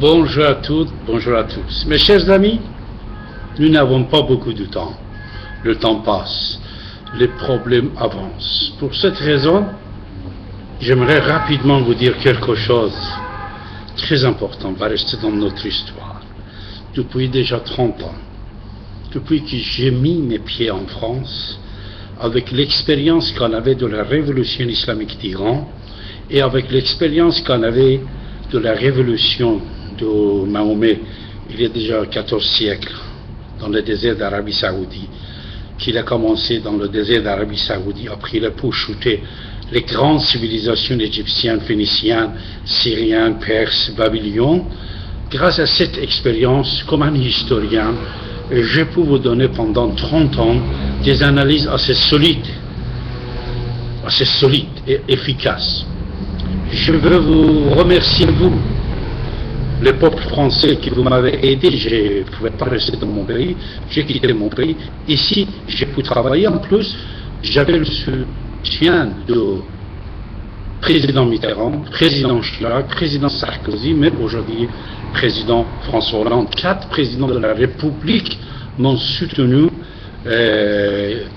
Bonjour à toutes, bonjour à tous. Mes chers amis, nous n'avons pas beaucoup de temps. Le temps passe, les problèmes avancent. Pour cette raison, j'aimerais rapidement vous dire quelque chose très important va rester dans notre histoire. Depuis déjà 30 ans, depuis que j'ai mis mes pieds en France, avec l'expérience qu'on avait de la révolution islamique d'Iran et avec l'expérience qu'on avait de la révolution de Mahomet, il y a déjà 14 siècles, dans le désert d'Arabie Saoudite, qu'il a commencé dans le désert d'Arabie Saoudite, après il a shooter les grandes civilisations égyptiennes, phéniciennes, syriennes, perses, babyloniennes. Grâce à cette expérience, comme un historien, je peux vous donner pendant 30 ans des analyses assez solides et efficaces. Je veux vous remercier, vous, le peuple français, qui vous m'avez aidé. Je ne pouvais pas rester dans mon pays, j'ai quitté mon pays. Ici, j'ai pu travailler. En plus, j'avais le soutien de président Mitterrand, président Chirac, président Sarkozy, mais aujourd'hui, président François Hollande. 4 présidents de la République m'ont soutenu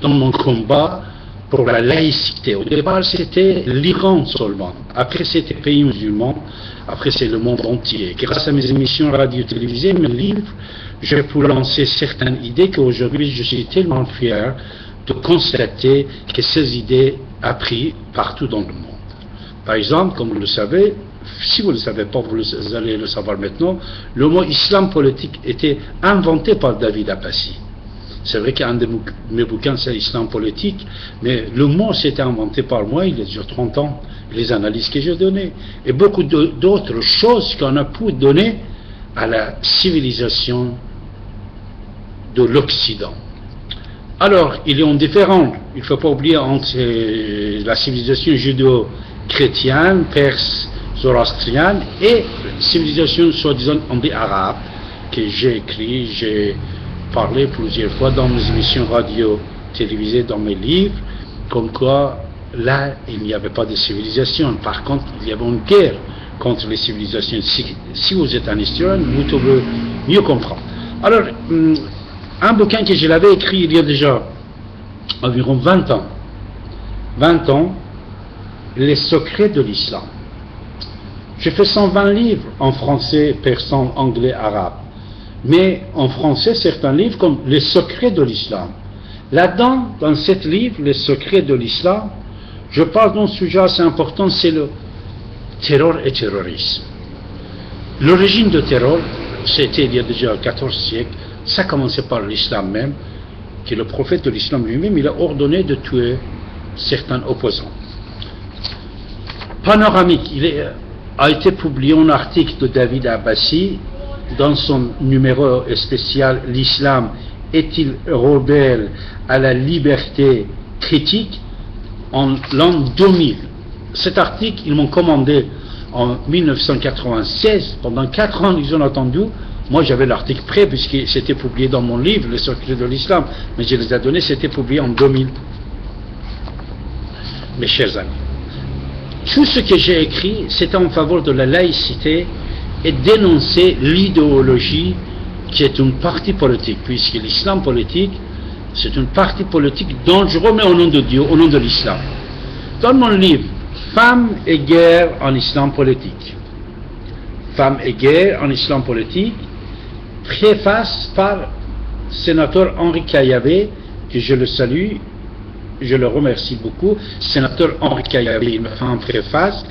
dans mon combat pour la laïcité. Au départ, c'était l'Iran seulement. Après, c'était pays musulmans. Après, c'est le monde entier. Grâce à mes émissions radio-télévisées, mes livres, j'ai pu lancer certaines idées qu'aujourd'hui, je suis tellement fier de constater que ces idées ont pris partout dans le monde. Par exemple, comme vous le savez, si vous ne le savez pas, vous allez le savoir maintenant, le mot islam politique était inventé par David Abbassi. C'est vrai qu'un de mes bouquins, c'est l'islam politique, mais le mot s'était inventé par moi il y a déjà 30 ans, les analyses que j'ai données, et beaucoup d'autres choses qu'on a pu donner à la civilisation de l'Occident. Alors, il y a une différence, il ne faut pas oublier, entre la civilisation judéo-chrétienne, perse, zoroastrienne, et la civilisation soi-disant arabe, que j'ai écrit, j'ai parlé plusieurs fois dans mes émissions radio télévisées, dans mes livres, comme quoi là il n'y avait pas de civilisation. Par contre, il y avait une guerre contre les civilisations. Si vous êtes un historien, vous devez mieux comprendre. Alors, un bouquin que je l'avais écrit il y a déjà environ 20 ans, Les secrets de l'islam. J'ai fait 120 livres en français, persan, anglais, arabe. Mais en français, certains livres comme Les secrets de l'islam. Là-dedans, dans cet livre, Les secrets de l'islam, je parle d'un sujet assez important, c'est le terror et terrorisme. L'origine du terror, c'était il y a déjà 14 siècles, ça commençait par l'islam même, que le prophète de l'islam lui-même, il a ordonné de tuer certains opposants. Panoramique, a été publié un article de David Abbassi dans son numéro spécial L'islam est-il rebelle à la liberté critique en l'an 2000. Cet article, ils m'ont commandé en 1996. Pendant 4 ans, ils ont attendu. Moi, j'avais l'article prêt puisque c'était publié dans mon livre Les secrets de l'islam, mais je les ai donnés, c'était publié en 2000. Mes chers amis, tout ce que j'ai écrit, c'était en faveur de la laïcité et dénoncer l'idéologie qui est une partie politique, puisque l'islam politique, c'est une partie politique dangereuse, mais au nom de Dieu, au nom de l'islam. Dans mon livre, Femmes et guerre en islam politique, Femmes et guerre en islam politique, préface par sénateur Henri Caillavet, que je le salue, je le remercie beaucoup. Sénateur Henri Caillavet, il me fait une préface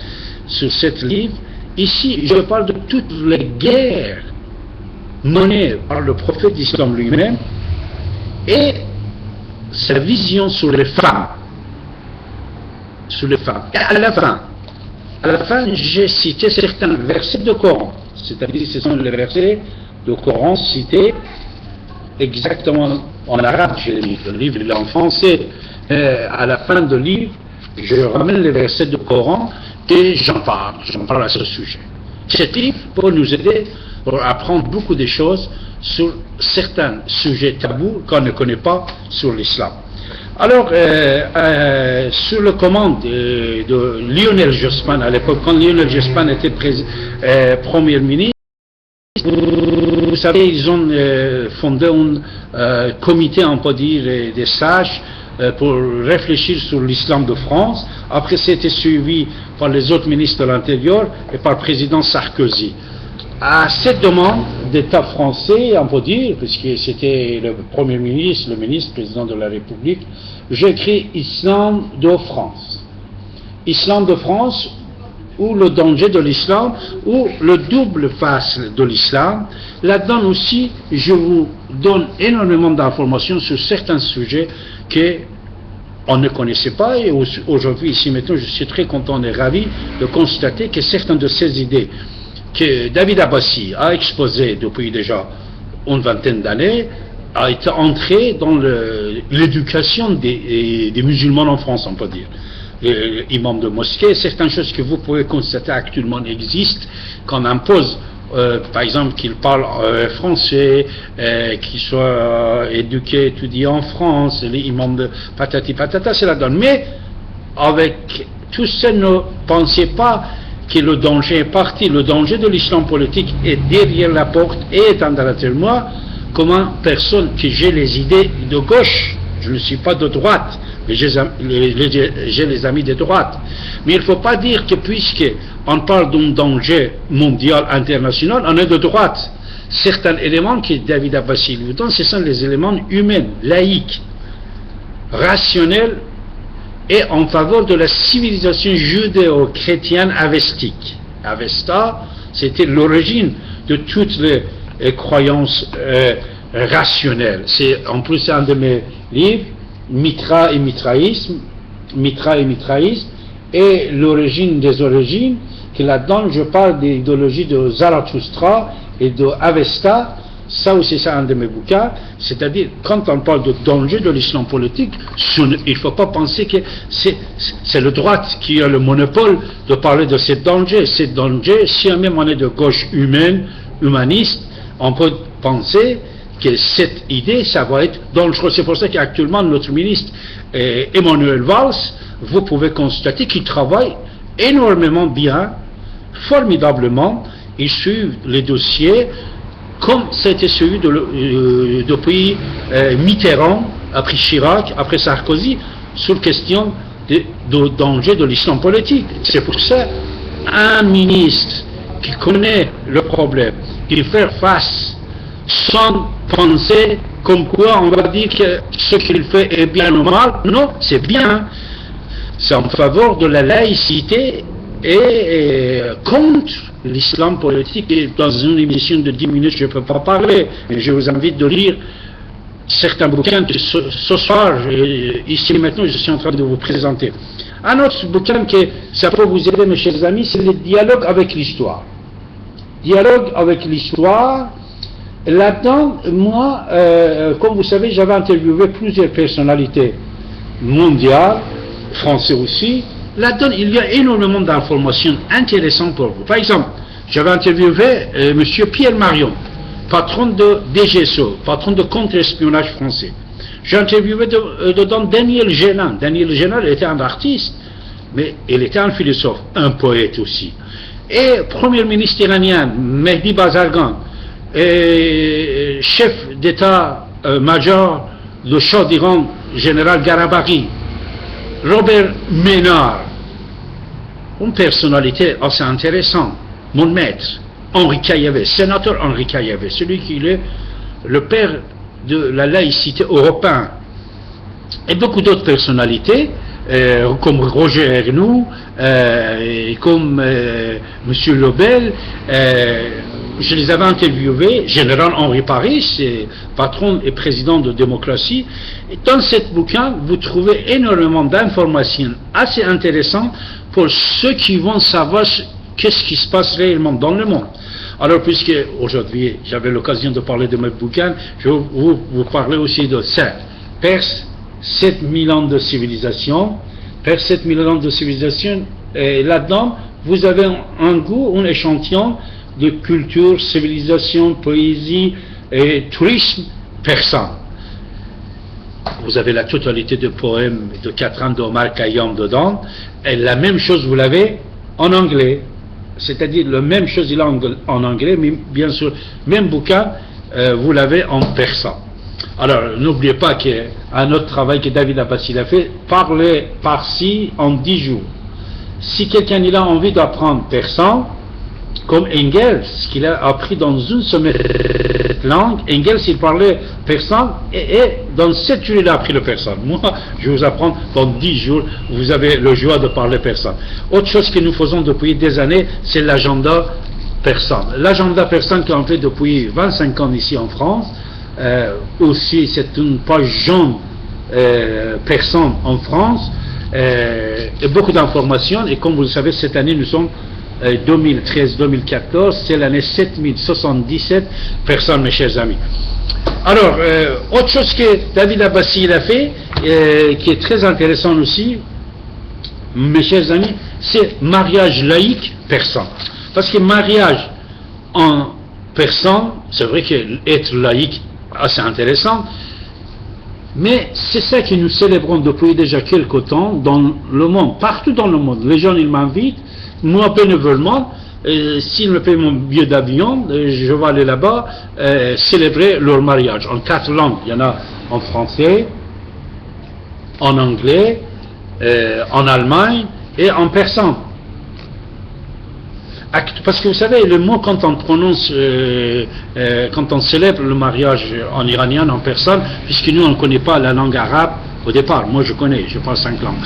sur ce livre. Ici, je parle de toutes les guerres menées par le prophète d'Islam lui-même et sa vision sur les femmes. Sur les femmes. Et à la fin, j'ai cité certains versets du Coran. C'est-à-dire, ce sont les versets du Coran cités exactement en arabe. Le livre il est en français. À la fin du livre, je ramène les versets du Coran et j'en parle à ce sujet. Ce livre peut nous aider pour apprendre beaucoup de choses sur certains sujets tabous qu'on ne connaît pas sur l'islam. Alors, sur le commande de Lionel Jospin, à l'époque, quand Lionel Jospin était Premier ministre, vous savez, ils ont fondé un comité, on peut dire, des sages pour réfléchir sur l'islam de France. Après, c'était suivi par les autres ministres de l'Intérieur et par le président Sarkozy. À cette demande d'État français, on peut dire, puisque c'était le Premier ministre, le ministre, président de la République, j'ai écrit Islam de France. Islam de France, ou le danger de l'islam, ou le double face de l'islam. Là-dedans aussi, je vous donne énormément d'informations sur certains sujets qu'on ne connaissait pas, et aujourd'hui, ici maintenant, je suis très content et ravi de constater que certaines de ces idées que David Abbassi a exposées depuis déjà une vingtaine d'années a été entré dans l'éducation des musulmans en France, on peut dire. Imam de mosquée, certaines choses que vous pouvez constater actuellement existent, qu'on impose, par exemple, qu'ils parlent français, qu'ils soient éduqués, étudiés en France, les imams de patati patata, c'est la donne. Mais avec tout ça, ne pensez pas que le danger est parti. Le danger de l'islam politique est derrière la porte et est en derrière moi, comme une personne que j'ai les idées de gauche. Je ne suis pas de droite, mais j'ai les amis de droite. Mais il ne faut pas dire que puisque on parle d'un danger mondial, international, on est de droite. Certains éléments que David Abbassi nous donne, ce sont les éléments humains, laïques, rationnels, et en faveur de la civilisation judéo-chrétienne avestique. Avesta, c'était l'origine de toutes les croyances rationnelles. C'est en plus un de mes livres, Mitra et Mitraïsme, et l'origine des origines, que là-dedans je parle des idéologies de Zarathustra et de Avesta. Ça aussi, c'est un de mes bouquins. C'est-à-dire, quand on parle de danger de l'islam politique, il ne faut pas penser que c'est le droite qui a le monopole de parler de ce danger. Ce danger, si même on est de gauche humaine, humaniste, on peut penser que cette idée, ça va être dangereux. C'est pour ça qu'actuellement, notre ministre Emmanuel Valls, vous pouvez constater qu'il travaille énormément bien, formidablement. Il suit les dossiers comme c'était celui depuis Mitterrand, après Chirac, après Sarkozy, sur question de danger de l'islam politique. C'est pour ça un ministre qui connaît le problème, qui fait face sans penser comme quoi on va dire que ce qu'il fait est bien ou mal. Non, c'est bien. C'est en faveur de la laïcité et contre l'islam politique. Et dans une émission de 10 minutes, je ne peux pas parler, mais je vous invite de lire certains bouquins que ce soir, ici maintenant, je suis en train de vous présenter. Un autre bouquin que ça peut vous aider, mes chers amis, c'est le dialogue avec l'histoire. Dialogue avec l'histoire. Là-dedans, moi, comme vous savez, j'avais interviewé plusieurs personnalités mondiales, français aussi. Là-dedans, il y a énormément d'informations intéressantes pour vous. Par exemple, j'avais interviewé M. Pierre Marion, patron de DGSO, patron de contre-espionnage français. J'ai interviewé dedans Daniel Génin. Daniel Génin était un artiste, mais il était un philosophe, un poète aussi. Et Premier ministre iranien, Mehdi Bazargan, chef d'état-major de Shah d'Iran, général Garabaghi, Robert Ménard, une personnalité assez intéressante, mon maître, Henri Caillavet, sénateur Henri Caillavet, celui qui est le père de la laïcité européenne, et beaucoup d'autres personnalités, comme Roger Ernoult, comme M. Lebel. Je les avais interviewés, général Henri Paris, patron et président de démocratie. Et dans ce bouquin, vous trouvez énormément d'informations assez intéressantes pour ceux qui vont savoir qu'est-ce qui se passe réellement dans le monde. Alors, puisque aujourd'hui, j'avais l'occasion de parler de mes bouquins, je vais vous parler aussi de ça. Perse, 7000 ans de civilisation. Perse, 7000 ans de civilisation. Et là-dedans, vous avez un goût, un échantillon de culture, civilisation, poésie et tourisme persan. Vous avez la totalité de poèmes de Catherine d'Omar Khayyam dedans, et la même chose vous l'avez en anglais. c'est-à-dire la même chose il a en anglais, mais bien sûr, même bouquin, vous l'avez en persan. Alors, n'oubliez pas qu'un autre travail que David Abbassi a fait, parler parsi en 10 jours. Si quelqu'un il a envie d'apprendre persan, comme Engels, qu'il a appris dans une semaine langue, Engels il parlait persan et dans 7 jours il a appris le persan. Moi, je vous apprends dans 10 jours, vous avez le joie de parler persan. Autre chose que nous faisons depuis des années, c'est l'agenda persan. L'agenda persan qu'on fait depuis 25 ans ici en France, aussi c'est une page jaune persan en France, et beaucoup d'informations, et comme vous le savez, cette année nous sommes 2013-2014, c'est l'année 7077 personnes, mes chers amis. Alors, autre chose que David Abbassi il a fait, qui est très intéressant aussi, mes chers amis, c'est mariage laïque persan. Parce que mariage en persan, c'est vrai qu'être laïque, assez intéressant, mais c'est ça que nous célébrons depuis déjà quelque temps dans le monde, partout dans le monde. Les gens, ils m'invitent, moi bénévolement, s'ils me payent mon billet d'avion, je vais aller là-bas célébrer leur mariage en 4 langues. Il y en a en français, en anglais, en allemand et en persan. Parce que vous savez, le mot quand on prononce, quand on célèbre le mariage en iranien, en persan, puisque nous on ne connaît pas la langue arabe au départ, moi je connais, je parle 5 langues.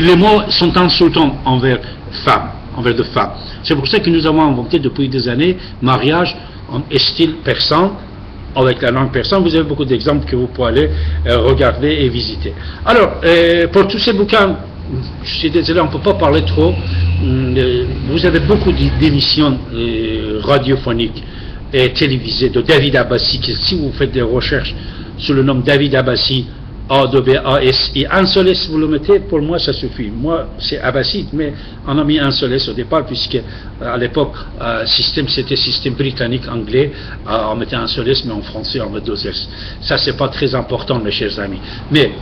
Les mots sont insultants envers femmes, envers de femmes. C'est pour ça que nous avons inventé depuis des années mariage en style persan, avec la langue persane. Vous avez beaucoup d'exemples que vous pouvez aller regarder et visiter. Alors, pour tous ces bouquins, je suis désolé, on ne peut pas parler trop. Vous avez beaucoup d'émissions radiophoniques et télévisées de David Abbassi, que si vous faites des recherches sous le nom David Abbassi, A-B-A-S-I, un seul S, vous le mettez, pour moi ça suffit. Moi, c'est Abbaside, mais on a mis un seul S au départ, puisque à l'époque, c'était système britannique, anglais, on mettait un seul S, mais en français, on met 2 S. Ça, c'est pas très important, mes chers amis. Mais,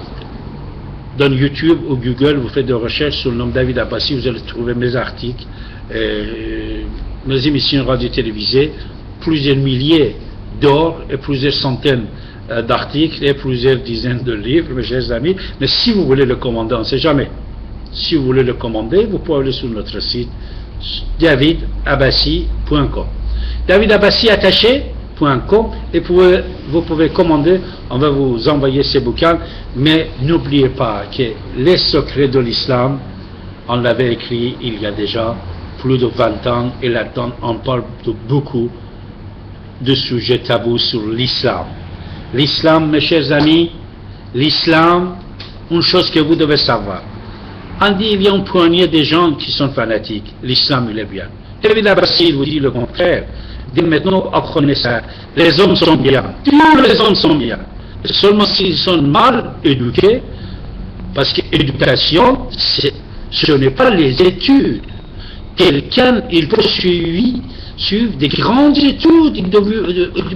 dans YouTube ou Google, vous faites des recherches sur le nom David Abbassi, vous allez trouver mes articles, mes émissions radio-télévisées, plusieurs milliers d'or et plusieurs centaines d'articles et plusieurs dizaines de livres, mes chers amis. Mais si vous voulez le commander, on ne sait jamais. Si vous voulez le commander, vous pouvez aller sur notre site davidabbassi.com. davidabbassi.com et vous pouvez commander, on va vous envoyer ces bouquins, mais n'oubliez pas que les secrets de l'islam, on l'avait écrit il y a déjà plus de 20 ans, et là-dedans on parle de beaucoup de sujets tabous sur l'islam. L'islam, mes chers amis, l'islam, une chose que vous devez savoir. On dit il y a une poignée de gens qui sont fanatiques. L'islam, il est bien. David Abbassi vous dit le contraire. Dit maintenant, apprenez ça. Les hommes sont bien. Tous les hommes sont bien. Seulement s'ils sont mal éduqués, parce que l'éducation, ce n'est pas les études. Quelqu'un, il peut suivre des grandes études, il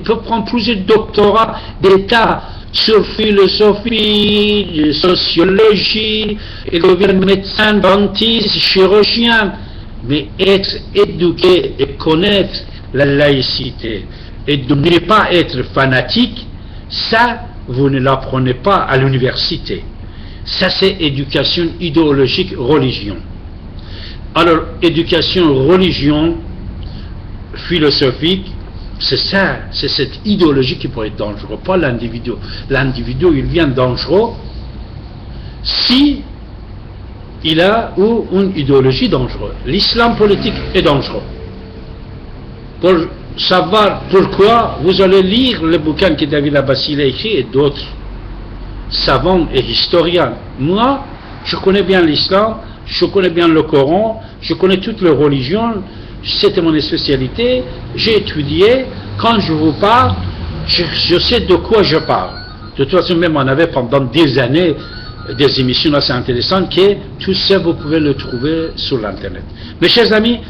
peut prendre plusieurs doctorats d'État sur philosophie, sociologie, il devient médecin, dentiste, chirurgien, mais être éduqué et connaître la laïcité et de ne pas être fanatique, ça, vous ne l'apprenez pas à l'université. Ça, c'est éducation idéologique, religion. Alors, éducation, religion, philosophique, c'est ça, c'est cette idéologie qui peut être dangereuse, pas l'individu. L'individu, il devient dangereux si il a ou une idéologie dangereuse. L'islam politique est dangereux. Pour savoir pourquoi, vous allez lire le bouquin que David Abbassi a écrit et d'autres savants et historiens. Moi, je connais bien l'islam, je connais bien le Coran, je connais toutes les religions, c'était mon spécialité, j'ai étudié, quand je vous parle, je sais de quoi je parle. De toute façon, même on avait pendant des années des émissions assez intéressantes, que tout ça vous pouvez le trouver sur l'internet. Mes chers amis,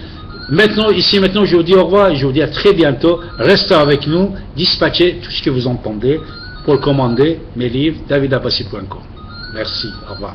maintenant, je vous dis au revoir et je vous dis à très bientôt. Restez avec nous, dispatchez tout ce que vous entendez pour commander mes livres, davidabbassi.com. Merci, au revoir.